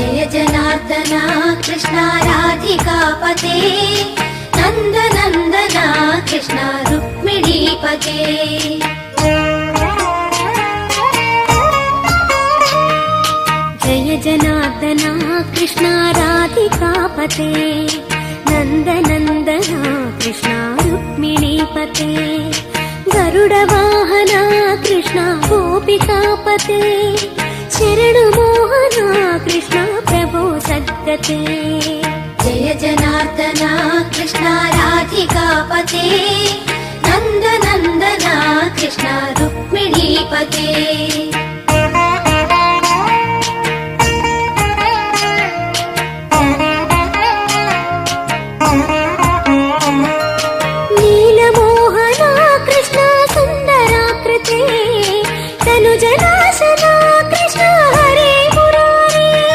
जय जनार्दना कृष्णा राधिकापते नन्दनन्दना कृष्णा रुक्मिणीपते जय जनार्दना कृष्णा राधिकापते नन्दनन्दना कृष्णा रुक्मिणीपते गरुडवाहना कृष्णा गोपिकापते शरणुमोहना कृष्णा प्रभो सद्गते जय जनार्दना कृष्णा राधिकापते नन्दनन्दना कृष्णा रुक्मिणीपते